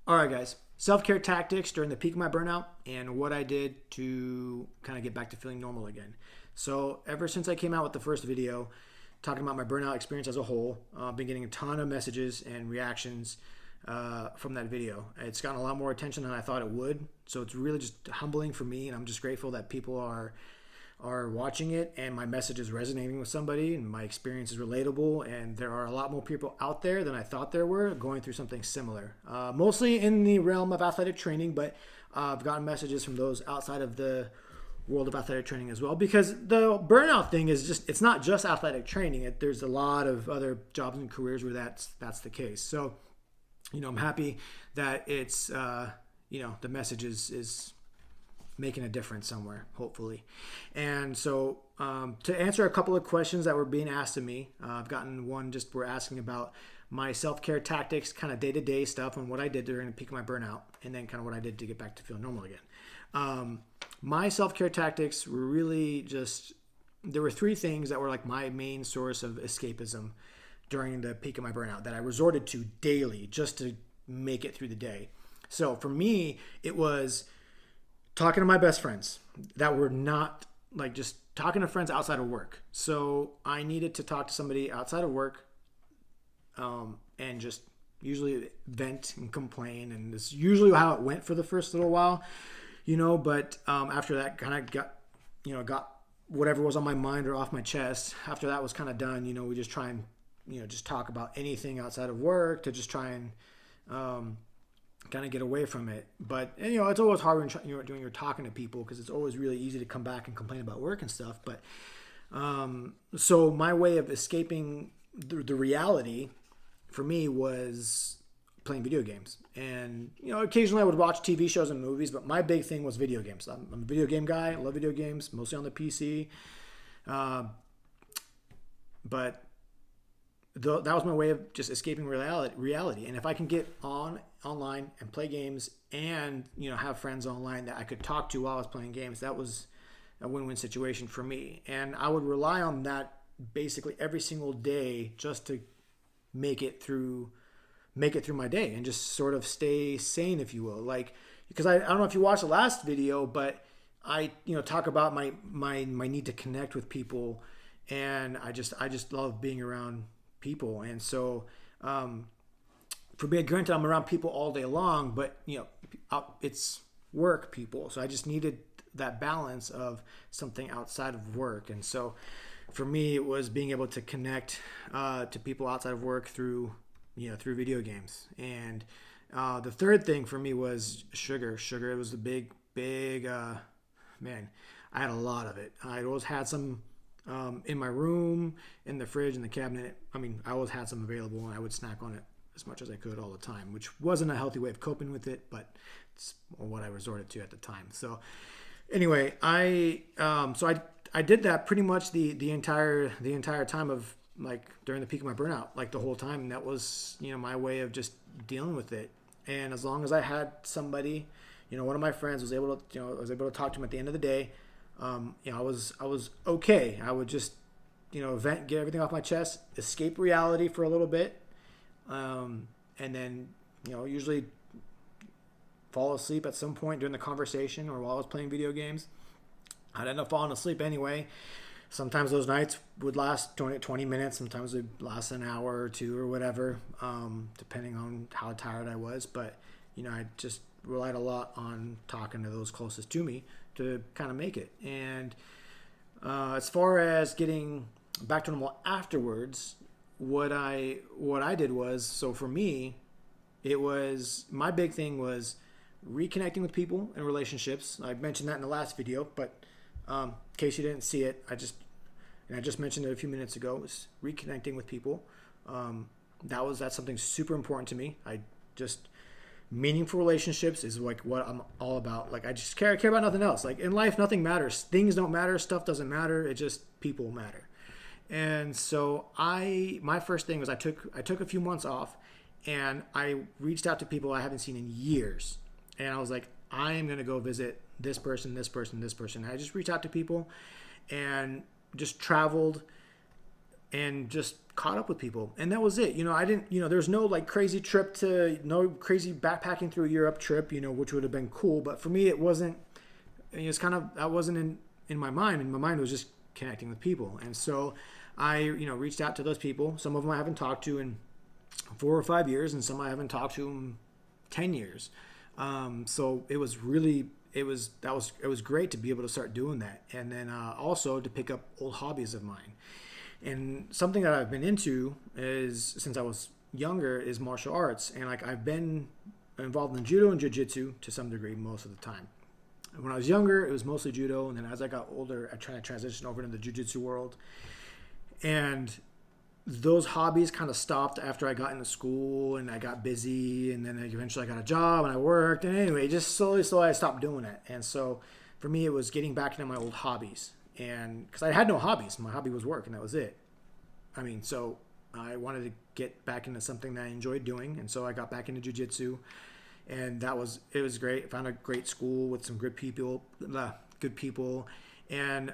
All right, guys. Self-care tactics during the peak of my burnout and what I did to kind of get back to feeling normal again. So ever since I came out with the first video talking about my burnout experience as a whole, I've been getting a ton of messages and reactions from that video. It's gotten a lot more attention than I thought it would. So it's really just humbling for me, and I'm just grateful that people are watching it and my message is resonating with somebody and my experience is relatable, and there are a lot more people out there than I thought there were going through something similar, mostly in the realm of athletic training, but I've gotten messages from those outside of the world of athletic training as well, because the burnout thing is just, it's not just athletic training. There's a lot of other jobs and careers where that's the case. So I'm happy that it's the message is making a difference somewhere, hopefully. And so to answer a couple of questions that were being asked of me, I've gotten one, just we're asking about my self-care tactics, kind of day-to-day stuff and what I did during the peak of my burnout, and then kind of what I did to get back to feel normal again. My self-care tactics were really just, there were three things that were like my main source of escapism during the peak of my burnout that I resorted to daily just to make it through the day. So for me, it was talking to my best friends that were not like just talking to friends outside of work. So I needed to talk to somebody outside of work, and just usually vent and complain. And this is usually how it went for the first little while, but after that kind of got whatever was on my mind or off my chest. After that was kind of done, we just try and, just talk about anything outside of work to just try and, kind of get away from it. But it's always hard when you're talking to people, because it's always really easy to come back and complain about work and stuff. But so my way of escaping the reality for me was playing video games. And occasionally I would watch TV shows and movies, but my big thing was video games. I'm a video game guy. I love video games, mostly on the PC. But that was my way of just escaping reality. And if I can get online and play games and have friends online that I could talk to while I was playing games, that was a win-win situation for me. And I would rely on that basically every single day just to make it through my day and just sort of stay sane, if you will. Like, because I don't know if you watched the last video, but I talk about my need to connect with people, and I just love being around people. And so for me, granted, I'm around people all day long, but it's work people, so I just needed that balance of something outside of work. And so for me, it was being able to connect to people outside of work through video games. And the third thing for me was sugar. It was the big man, I had a lot of it. I always had some in my room, in the fridge, in the cabinet. I mean, I always had some available, and I would snack on it as much as I could all the time, which wasn't a healthy way of coping with it, but it's what I resorted to at the time. So anyway, I did that pretty much the entire time of, like, during the peak of my burnout, like the whole time. And that was my way of just dealing with it. And as long as I had somebody, one of my friends was able to talk to him at the end of the day, I was okay. I would just vent, get everything off my chest, escape reality for a little bit, and then usually fall asleep at some point during the conversation or while I was playing video games. I'd end up falling asleep anyway. Sometimes those nights would last 20 minutes. Sometimes they'd last an hour or two or whatever, depending on how tired I was. But I just relied a lot on talking to those closest to me to kind of make it. And as far as getting back to normal afterwards, what I did was, so for me, it was, my big thing was reconnecting with people and relationships. I mentioned that in the last video, but in case you didn't see it, I just mentioned it a few minutes ago, was reconnecting with people. That's something super important to me. Meaningful relationships is like what I'm all about. Like, I just care about nothing else. Like, in life, nothing matters. Things don't matter. Stuff doesn't matter. It just, people matter. And so my first thing was I took a few months off, and I reached out to people I haven't seen in years. And I was like, I am going to go visit this person, this person, this person. And I just reached out to people and just traveled and just caught up with people. And that was it. I didn't, there's no like crazy no crazy backpacking through Europe trip, which would have been cool. But for me, it wasn't, it's kind of, that wasn't in my mind. In my mind, it was just connecting with people. And so I, reached out to those people. Some of them I haven't talked to in 4 or 5 years, and some I haven't talked to in 10 years. So it was really, it was great to be able to start doing that. And then also to pick up old hobbies of mine. And something that I've been into is, since I was younger, is martial arts. And like I've been involved in judo and jiu-jitsu to some degree most of the time. When I was younger, it was mostly judo. And then as I got older, I tried to transition over into the jiu-jitsu world. And those hobbies kind of stopped after I got into school and I got busy. And then eventually I got a job and I worked. And anyway, just slowly I stopped doing it. And so for me, it was getting back into my old hobbies. And because I had no hobbies, my hobby was work, and that was it. So I wanted to get back into something that I enjoyed doing, and so I got back into jiu-jitsu, and it was great. I found a great school with some good people, and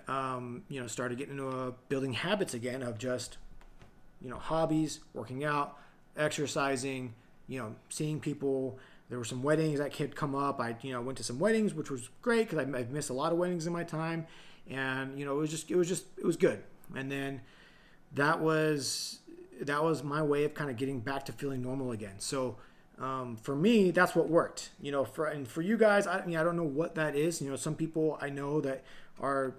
started getting into building habits again of just hobbies, working out, exercising, seeing people. There were some weddings that could come up. I went to some weddings, which was great because I've missed a lot of weddings in my time. And it was good. And then that was my way of kind of getting back to feeling normal again. So for me, that's what worked. For you guys, I don't know what that is. Some people I know that are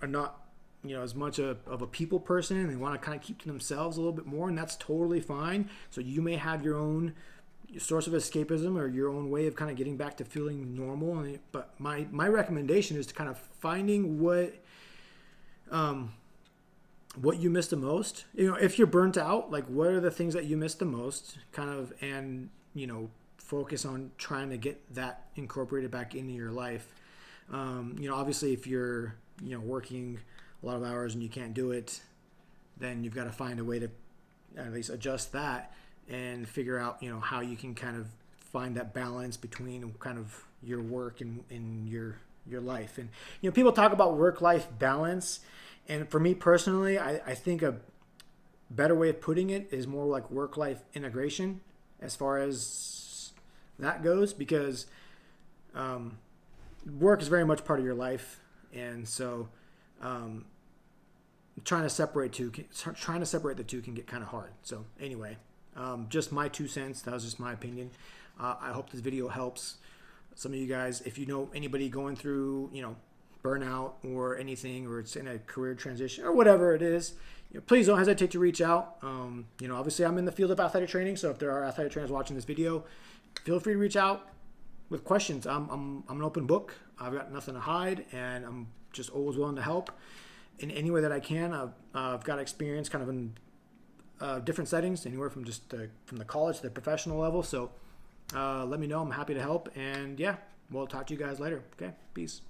not as much of a people person, and they want to kind of keep to themselves a little bit more, and that's totally fine. So you may have your own source of escapism or your own way of kind of getting back to feeling normal. But my recommendation is to kind of finding what you miss the most. If you're burnt out, like what are the things that you miss the most, kind of, and focus on trying to get that incorporated back into your life. Obviously if you're working a lot of hours and you can't do it, then you've got to find a way to at least adjust that and figure out, how you can kind of find that balance between kind of your work and your life. And, people talk about work-life balance. And for me personally, I think a better way of putting it is more like work-life integration as far as that goes, because work is very much part of your life. And so trying to separate the two can get kind of hard. So anyway, just my 2 cents. That was just my opinion. I hope this video helps some of you guys. If you know anybody going through, burnout or anything, or it's in a career transition or whatever it is, please don't hesitate to reach out. Obviously I'm in the field of athletic training. So if there are athletic trainers watching this video, feel free to reach out with questions. I'm an open book. I've got nothing to hide, and I'm just always willing to help in any way that I can. I've got experience kind of in different settings, anywhere from just from the college to the professional level. So let me know. I'm happy to help. And yeah, we'll talk to you guys later. Okay, peace.